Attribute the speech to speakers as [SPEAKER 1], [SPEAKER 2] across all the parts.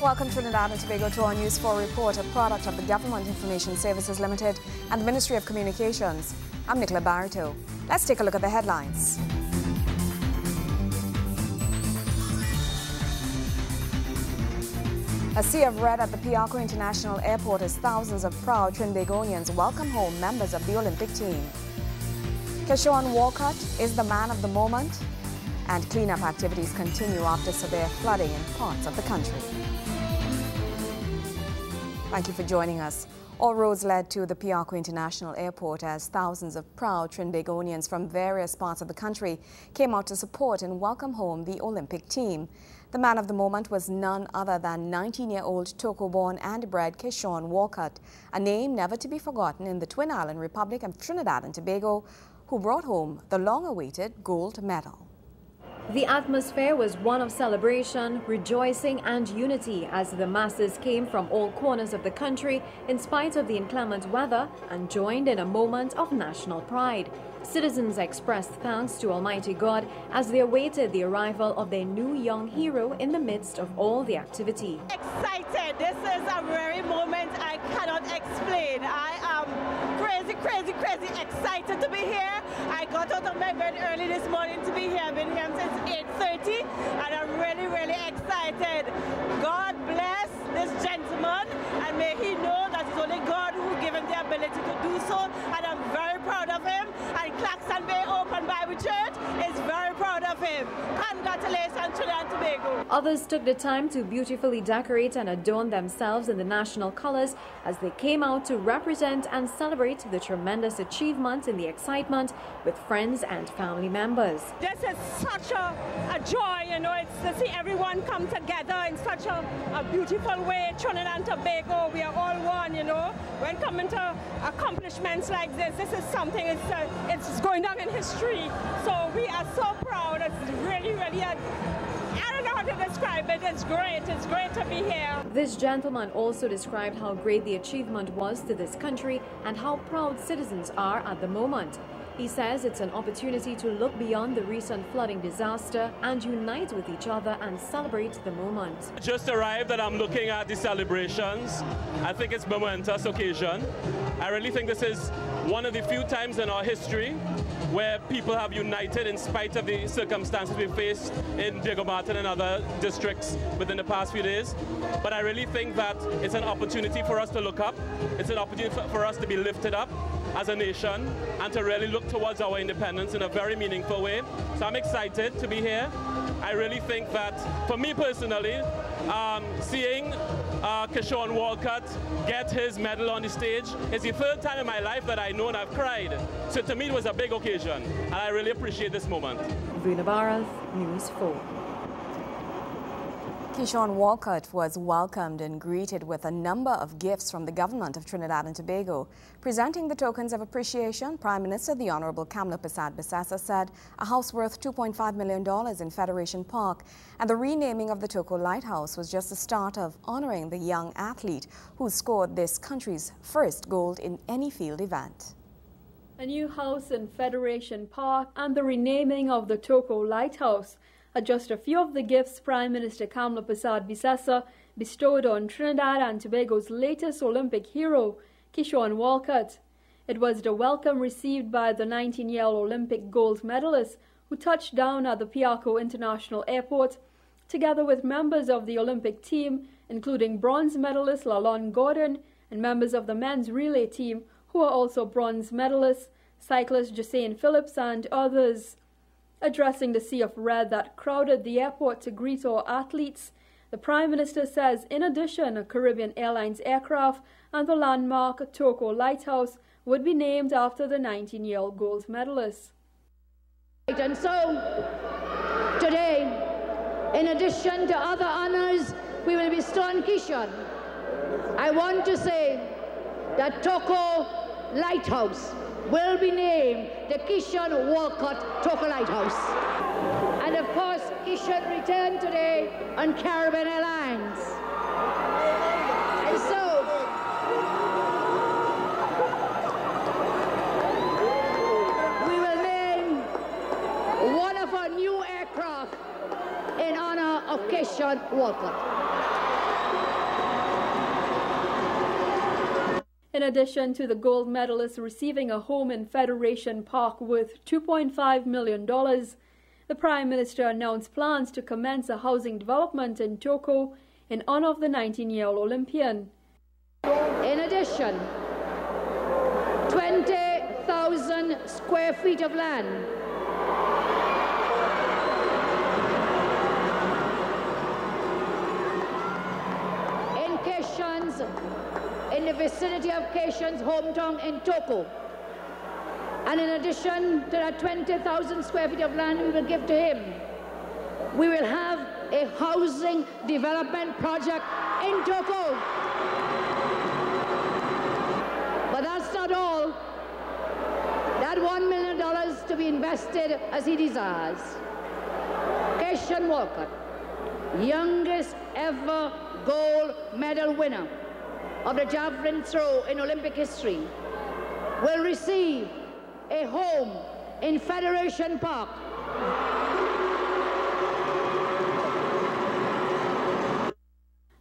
[SPEAKER 1] Welcome Trinidad and Tobago to our News 4 report, a product of the Government Information Services Limited and the Ministry of Communications. I'm Nicola Barito. Let's take a look at the headlines. A sea of red at the Piarco International Airport as thousands of proud Trinbagonians welcome home members of the Olympic team. Keshawn Walcott is the man of the moment, and cleanup activities continue after severe flooding in parts of the country. Thank you for joining us. All roads led to the Piarco International Airport as thousands of proud Trinbagonians from various parts of the country came out to support and welcome home the Olympic team. The man of the moment was none other than 19-year-old Togo-born and bred Keshawn Walcott, a name never to be forgotten in the Twin Island Republic of Trinidad and Tobago, who brought home the long-awaited gold medal.
[SPEAKER 2] The atmosphere was one of celebration, rejoicing and unity as the masses came from all corners of the country in spite of the inclement weather and joined in a moment of national pride. Citizens expressed thanks to Almighty God as they awaited the arrival of their new young hero in the midst of all the activity.
[SPEAKER 3] Excited! This is a very moment I cannot explain. I am crazy excited to be here. I got out of my bed early this morning to be here. I've been here since 8:30 and I'm really excited. God bless this gentleman and may he know that it's only God who gave him the ability to do so, and I'm very proud of him, and Claxton Bay Open Bible Church is very proud of him. Congratulations, Trinidad and Tobago.
[SPEAKER 2] Others took the time to beautifully decorate and adorn themselves in the national colors as they came out to represent and celebrate the tremendous achievement in the excitement with friends and family members.
[SPEAKER 3] This is such a joy, you know, it's to see everyone come together in such a beautiful way. Trinidad and Tobago, we are all one, you know. When coming to accomplishments like this is something, it's going down in history. So we are so proud. It's really, I don't know how to describe it. It's great to be here.
[SPEAKER 2] This gentleman also described how great the achievement was to this country and how proud citizens are at the moment. He says it's an opportunity to look beyond the recent flooding disaster and unite with each other and celebrate the moment.
[SPEAKER 4] Just arrived and I'm looking at the celebrations. I think it's a momentous occasion. I really think this is one of the few times in our history where people have united in spite of the circumstances we faced in Diego Martin and other districts within the past few days. But I really think that it's an opportunity for us to look up. It's an opportunity for us to be lifted up as a nation and to really look towards our independence in a very meaningful way. So I'm excited to be here. I really think that, for me personally, seeing Keshawn Walcott get his medal on the stage is the third time in my life that I know and I've cried. So to me it was a big occasion and I really appreciate this moment.
[SPEAKER 2] Bruna Barras, News 4.
[SPEAKER 1] Keshawn Walcott was welcomed and greeted with a number of gifts from the government of Trinidad and Tobago. Presenting the tokens of appreciation, Prime Minister the Honorable Kamla Persad-Bissessor said a house worth $2.5 million in Federation Park and the renaming of the Toco Lighthouse was just the start of honoring the young athlete who scored this country's first gold in any field event.
[SPEAKER 5] A new house in Federation Park and the renaming of the Toco Lighthouse are just a few of the gifts Prime Minister Kamla Persad-Bissessor bestowed on Trinidad and Tobago's latest Olympic hero, Keshawn Walcott. It was the welcome received by the 19-year-old Olympic gold medalist who touched down at the Piarco International Airport, together with members of the Olympic team, including bronze medalist Lalon Gordon and members of the men's relay team, who are also bronze medalists, cyclist Josane Phillips and others. Addressing the sea of red that crowded the airport to greet our athletes, the Prime Minister says in addition a Caribbean Airlines aircraft and the landmark Toco Lighthouse would be named after the 19-year-old gold medalist.
[SPEAKER 6] And so, today, in addition to other honors we will bestow on Keshawn, I want to say that Toco Lighthouse will be named the Keshawn Walcott Toco Lighthouse. And of course, Keshawn returned today on Caribbean Airlines. And so, we will name one of our new aircraft in honor of Keshawn Walcott.
[SPEAKER 5] In addition to the gold medalist receiving a home in Federation Park worth $2.5 million, the Prime Minister announced plans to commence a housing development in Toko in honor of the 19-year-old Olympian.
[SPEAKER 6] In addition, 20,000 square feet of land in Keishan's, in the vicinity of Keishan's hometown in Toko. And in addition to that 20,000 square feet of land we will give to him, we will have a housing development project in Toko. But that's not all. That $1 million to be invested as he desires. Keishan Walcott, youngest ever gold medal winner of the javelin throw in Olympic history, will receive a home in Federation Park.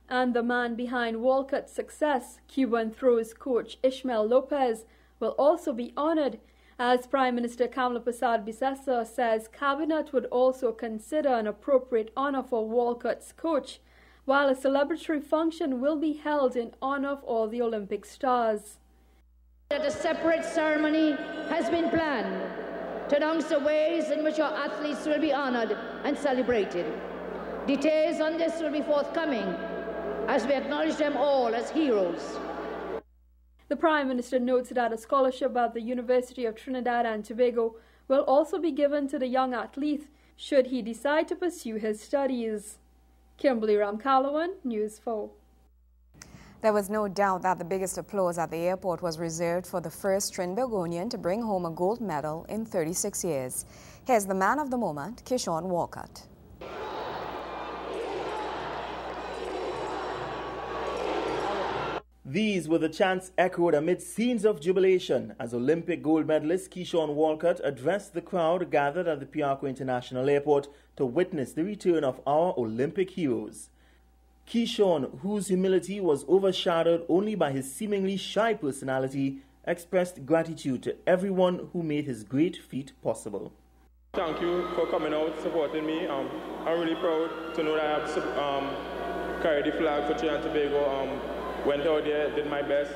[SPEAKER 5] And the man behind Walcott's success, Cuban throws coach Ishmael Lopez, will also be honored, as Prime Minister Kamla Persad-Bissessar says Cabinet would also consider an appropriate honor for Walcott's coach, while a celebratory function will be held in honor of all the Olympic stars.
[SPEAKER 6] That a separate ceremony has been planned to announce the ways in which our athletes will be honored and celebrated. Details on this will be forthcoming as we acknowledge them all as heroes.
[SPEAKER 5] The Prime Minister notes that a scholarship at the University of Trinidad and Tobago will also be given to the young athlete should he decide to pursue his studies. Kimberly Ramkalawan, News 4.
[SPEAKER 1] There was no doubt that the biggest applause at the airport was reserved for the first Trinbagonian to bring home a gold medal in 36 years. Here's the man of the moment, Keishan Walcott.
[SPEAKER 7] These were the chants echoed amid scenes of jubilation as Olympic gold medalist Keishan Walcott addressed the crowd gathered at the Piarco International Airport to witness the return of our Olympic heroes. Keishan, whose humility was overshadowed only by his seemingly shy personality, expressed gratitude to everyone who made his great feat possible.
[SPEAKER 8] Thank you for coming out, supporting me. I'm really proud to know that I have carried the flag for Trinidad and Tobago. Went out there, did my best.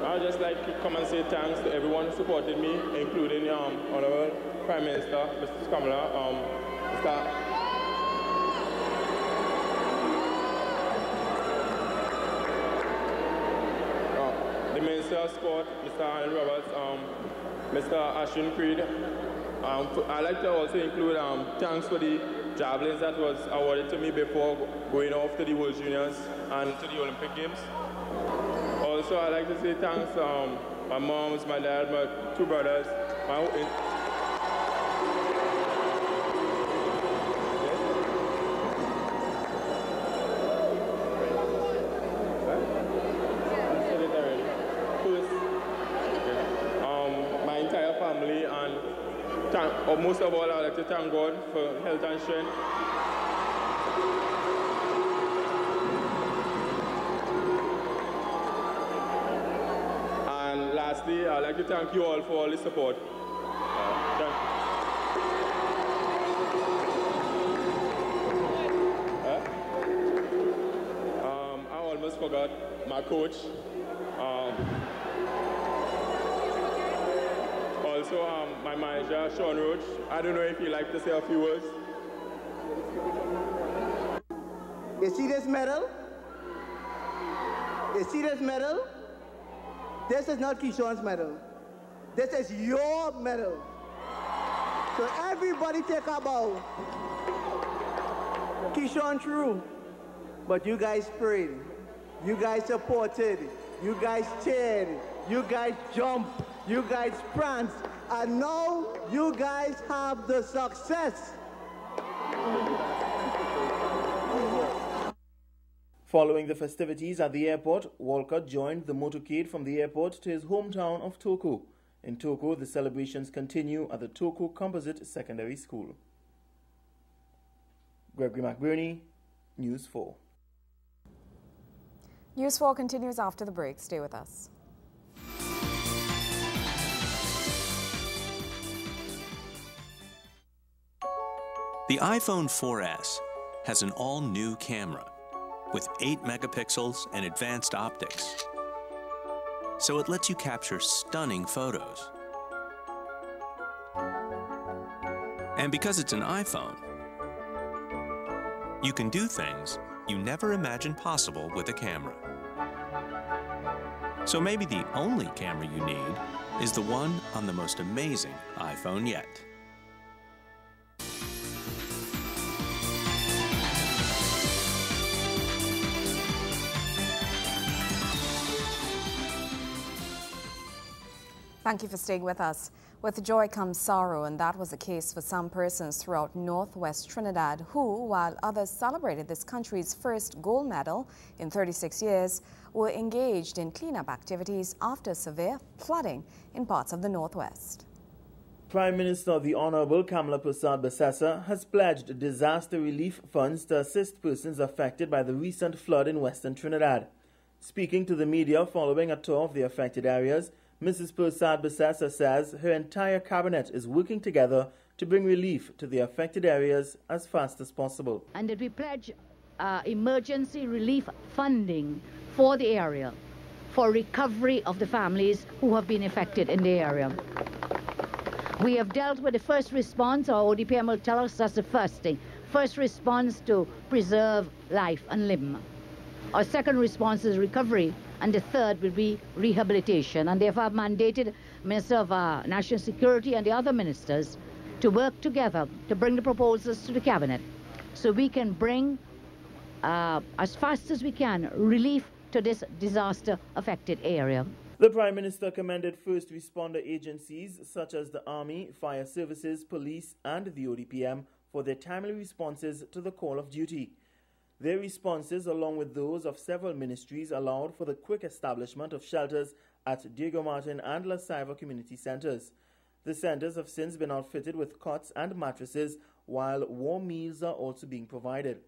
[SPEAKER 8] I'd just like to come and say thanks to everyone who supported me, including Honorable Prime Minister, Mr. Kamla, the Minister of Sport, Mr. Arnold Roberts, Mr. Ashwin Creed. I'd like to also include thanks for the javelins that was awarded to me before going off to the World Juniors and to the Olympic Games. Also, I'd like to say thanks to my moms, my dad, my two brothers, my entire family, and most of all, I'd like to thank God for health and strength. And lastly, I'd like to thank you all for all the support. Thank you. I almost forgot my coach. Also, my manager, Sean Roach. I don't know if you'd like to say a few words.
[SPEAKER 9] You see this medal? You see this medal? This is not Keishan's medal. This is your medal. So everybody take a bow. Keishan true. But you guys prayed. You guys supported. You guys cheered. You guys jumped. You guys pranced. And now you guys have the success.
[SPEAKER 7] Following the festivities at the airport, Walcott joined the motorcade from the airport to his hometown of Toko. In Toko, the celebrations continue at the Toko Composite Secondary School. Gregory McBurney, News 4.
[SPEAKER 1] News 4 continues after the break. Stay with us.
[SPEAKER 10] The iPhone 4S has an all-new camera with 8 megapixels and advanced optics. So it lets you capture stunning photos. And because it's an iPhone, you can do things you never imagined possible with a camera. So maybe the only camera you need is the one on the most amazing iPhone yet.
[SPEAKER 1] Thank you for staying with us. With joy comes sorrow, and that was the case for some persons throughout northwest Trinidad who, while others celebrated this country's first gold medal in 36 years, were engaged in cleanup activities after severe flooding in parts of the northwest.
[SPEAKER 7] Prime Minister the Honorable Kamla Persad Bissessa has pledged disaster relief funds to assist persons affected by the recent flood in western Trinidad. Speaking to the media following a tour of the affected areas, Mrs. Persad Bissessa says her entire cabinet is working together to bring relief to the affected areas as fast as possible.
[SPEAKER 6] And that we pledge emergency relief funding for the area, for recovery of the families who have been affected in the area. We have dealt with the first response. Our ODPM will tell us that's the first thing. First response to preserve life and limb. Our second response is recovery, and the third will be rehabilitation. And therefore I've mandated Minister of National Security and the other ministers to work together to bring the proposals to the cabinet so we can bring, as fast as we can, relief to this disaster-affected area.
[SPEAKER 7] The Prime Minister commended first responder agencies such as the Army, Fire Services, Police and the ODPM for their timely responses to the call of duty. Their responses, along with those of several ministries, allowed for the quick establishment of shelters at Diego Martin and La Ceiba community centers. The centers have since been outfitted with cots and mattresses, while warm meals are also being provided.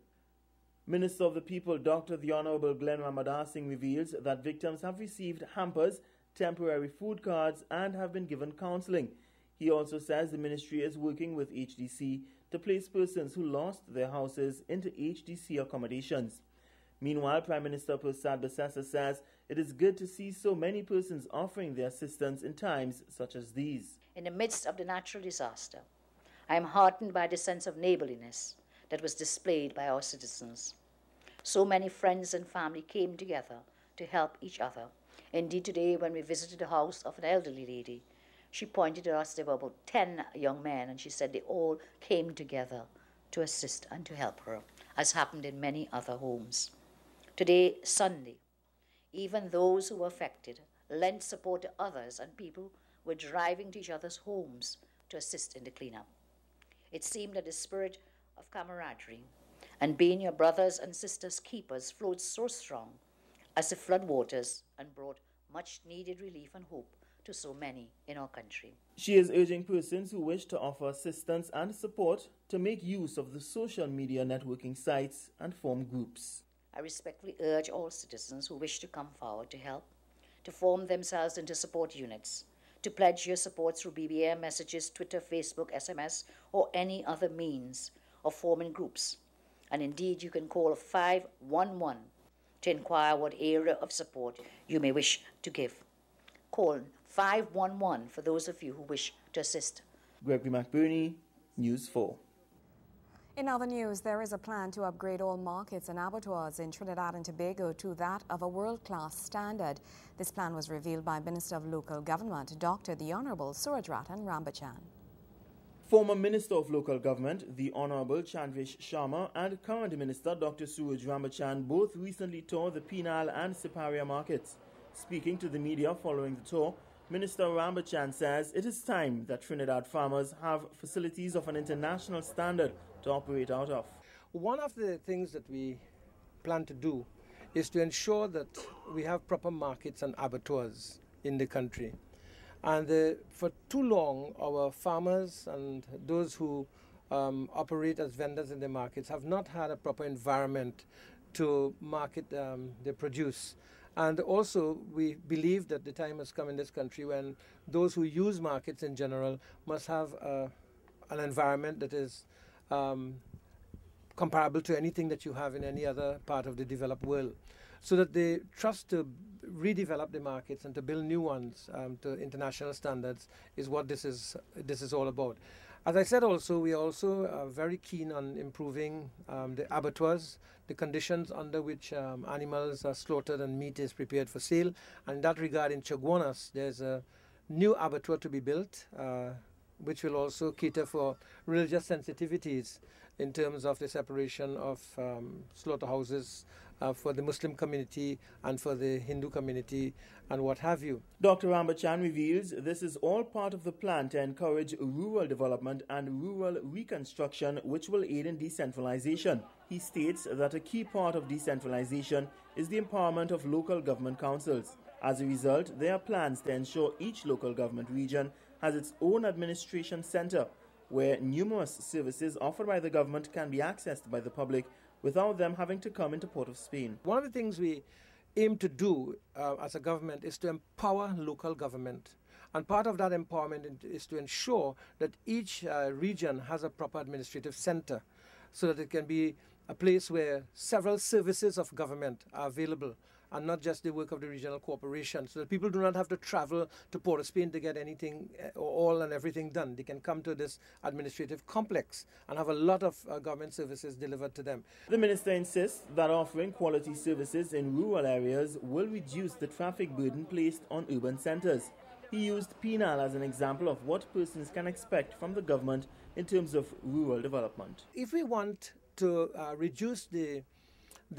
[SPEAKER 7] Minister of the People, Dr. the Honorable Glenn Ramadasingh, reveals that victims have received hampers, temporary food cards, and have been given counseling. He also says the ministry is working with HDC to place persons who lost their houses into HDC accommodations. Meanwhile, Prime Minister Persad Bissessa says it is good to see so many persons offering their assistance in times such as these.
[SPEAKER 11] In the midst of the natural disaster, I am heartened by the sense of neighborliness that was displayed by our citizens. So many friends and family came together to help each other. Indeed, today when we visited the house of an elderly lady, she pointed to us, there were about 10 young men, and she said they all came together to assist and to help her, as happened in many other homes. Today, Sunday, even those who were affected lent support to others, and people were driving to each other's homes to assist in the cleanup. It seemed that the spirit of camaraderie and being your brothers and sisters' keepers flowed so strong as the flood waters and brought much needed relief and hope to so many in our country.
[SPEAKER 7] She is urging persons who wish to offer assistance and support to make use of the social media networking sites and form groups.
[SPEAKER 11] I respectfully urge all citizens who wish to come forward to help, to form themselves into support units, to pledge your support through BBM messages, Twitter, Facebook, SMS, or any other means of forming groups. And indeed, you can call 511 to inquire what area of support you may wish to give. Call 511 for those of you who wish to assist.
[SPEAKER 7] Gregory McBurney, News 4.
[SPEAKER 1] In other news, there is a plan to upgrade all markets and abattoirs in Trinidad and Tobago to that of a world-class standard. This plan was revealed by Minister of Local Government, Dr. the Honorable Surajratan Rambachan.
[SPEAKER 7] Former Minister of Local Government, the Honorable Chandrish Sharma, and current Minister Dr. Suraj Rambachan both recently toured the Penal and Siparia markets. Speaking to the media following the tour, Minister Rambachan says it is time that Trinidad farmers have facilities of an international standard to operate out of.
[SPEAKER 12] One of the things that we plan to do is to ensure that we have proper markets and abattoirs in the country. And for too long, our farmers and those who operate as vendors in the markets have not had a proper environment to market their produce. And also, we believe that the time has come in this country when those who use markets in general must have an environment that is comparable to anything that you have in any other part of the developed world, so that they trust to redevelop the markets and to build new ones to international standards is what this is all about. As I said also, we are also very keen on improving the abattoirs, the conditions under which animals are slaughtered and meat is prepared for sale. And in that regard, in Chaguanas, there's a new abattoir to be built, which will also cater for religious sensitivities in terms of the separation of slaughterhouses for the Muslim community and for the Hindu community and what have you.
[SPEAKER 7] Dr. Rambachan reveals this is all part of the plan to encourage rural development and rural reconstruction, which will aid in decentralization. He states that a key part of decentralization is the empowerment of local government councils. As a result, there are plans to ensure each local government region has its own administration center, where numerous services offered by the government can be accessed by the public without them having to come into Port of Spain.
[SPEAKER 12] One of the things we aim to do as a government is to empower local government. And part of that empowerment is to ensure that each region has a proper administrative center, so that it can be a place where several services of government are available, and not just the work of the regional corporation, so that people do not have to travel to Port of Spain to get anything or all and everything done. They can come to this administrative complex and have a lot of government services delivered to them.
[SPEAKER 7] The minister insists that offering quality services in rural areas will reduce the traffic burden placed on urban centers. He used Penal as an example of what persons can expect from the government in terms of rural development.
[SPEAKER 12] If we want to reduce the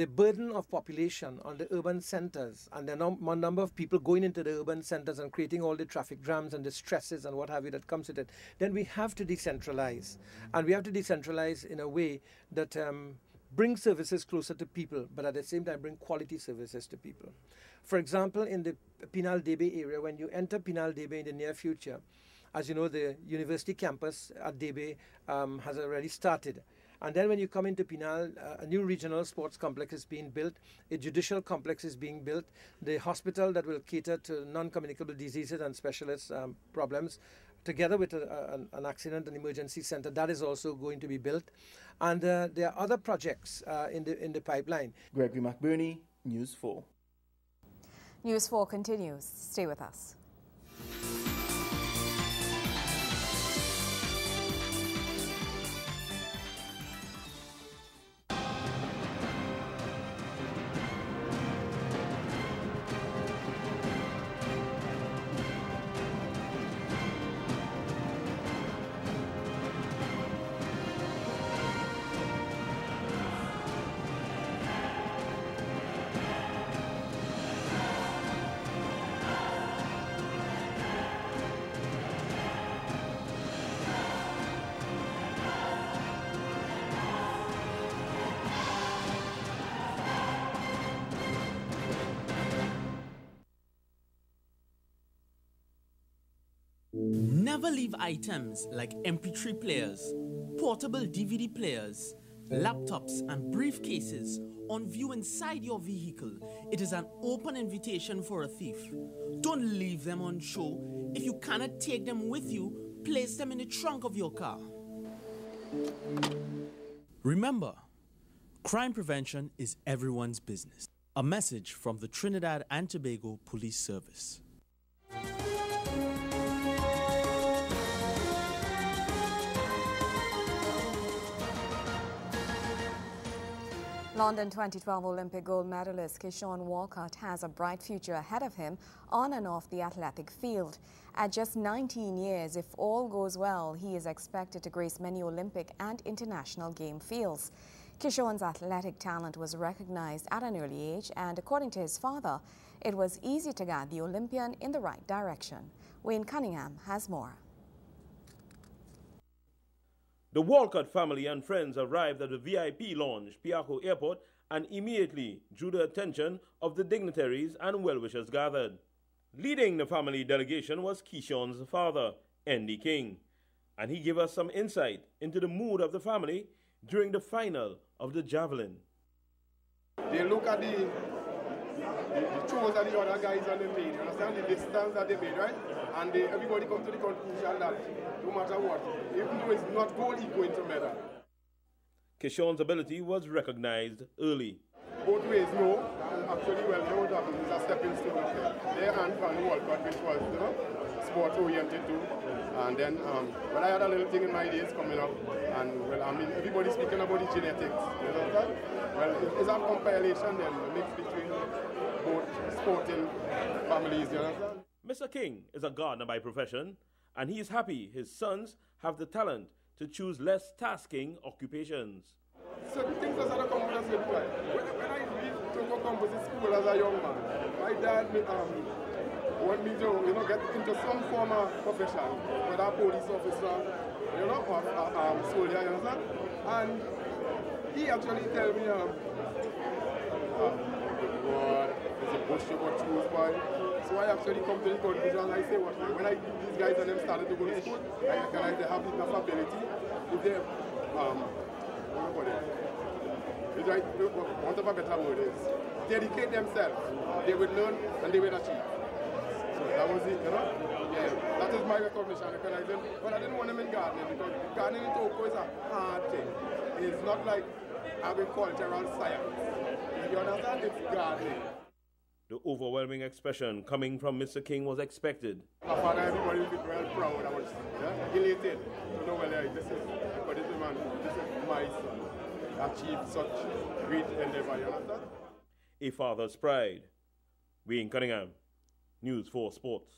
[SPEAKER 12] burden of population on the urban centers and the number of people going into the urban centers and creating all the traffic jams and the stresses and what have you that comes with it, then we have to decentralize. And we have to decentralize in a way that brings services closer to people, but at the same time bring quality services to people. For example, in the Penal Debe area, when you enter Penal Debe in the near future, as you know, the university campus at Debe has already started. And then when you come into Penal, a new regional sports complex is being built, a judicial complex is being built, the hospital that will cater to non-communicable diseases and specialist problems, together with an accident and emergency center, that is also going to be built. And there are other projects in the pipeline.
[SPEAKER 7] Gregory McBurney, News 4.
[SPEAKER 1] News 4 continues. Stay with us.
[SPEAKER 13] Never leave items like MP3 players, portable DVD players, laptops and briefcases on view inside your vehicle. It is an open invitation for a thief. Don't leave them on show. If you cannot take them with you, place them in the trunk of your car. Remember, crime prevention is everyone's business. A message from the Trinidad and Tobago Police Service.
[SPEAKER 1] London 2012 Olympic gold medalist Keyshawn Walcott has a bright future ahead of him on and off the athletic field. At just 19 years, if all goes well, he is expected to grace many Olympic and international game fields. Keyshawn's athletic talent was recognized at an early age, and according to his father, it was easy to guide the Olympian in the right direction. Wayne Cunningham has more.
[SPEAKER 14] The Walcott family and friends arrived at the VIP lounge, Piarco Airport, and immediately drew the attention of the dignitaries and well-wishers gathered. Leading the family delegation was Keyshawn's father, Andy King, and he gave us some insight into the mood of the family during the final of the javelin.
[SPEAKER 15] They look at the throws that the other guys on the made, you understand the distance that they made, right? And everybody come to the conclusion that no matter what, even though it's not goal, he's going to medal.
[SPEAKER 14] Keyshawn's ability was recognized early.
[SPEAKER 15] Both ways, no. Actually, well, what happened is a stepping stone. Their hand from the World Cup, which was, sport oriented too. And then, well, I had a little thing in my days coming up, and well, I mean, everybody's speaking about the genetics, you know that? Well, it's a compilation then, a mix between both sporting families, you understand?
[SPEAKER 14] Mr. King is a gardener by profession, and he is happy his sons have the talent to choose less tasking occupations.
[SPEAKER 15] Certain things that are come with us in life. When I leave Togo Composite School as a young man, my dad want me to, get into some form of profession, whether a police officer, or soldier, you understand? And he actually tell me, there's a bush you got to choose by. So I actually come to the conclusion and I say, when these guys and them started to go to school, I recognize they have enough ability. If they, want of a better word is, dedicate themselves, they would learn and they would achieve. So that was it, Yeah, that is my recognition, recognizing. But I didn't want them in gardening because gardening in Togo is a hard thing. It's not like agricultural science. You understand? It's gardening.
[SPEAKER 14] The overwhelming expression coming from Mr. King was expected.
[SPEAKER 15] My father, everybody will be very proud. I was elated to know whether this is my son. Achieved such great endeavor, you understand?
[SPEAKER 14] A father's pride. Wayne Cunningham, News 4 Sports.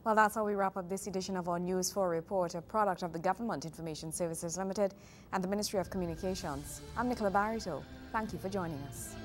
[SPEAKER 1] Well, that's how we wrap up this edition of our News 4 Report, a product of the Government Information Services Limited and the Ministry of Communications. I'm Nicola Barito. Thank you for joining us.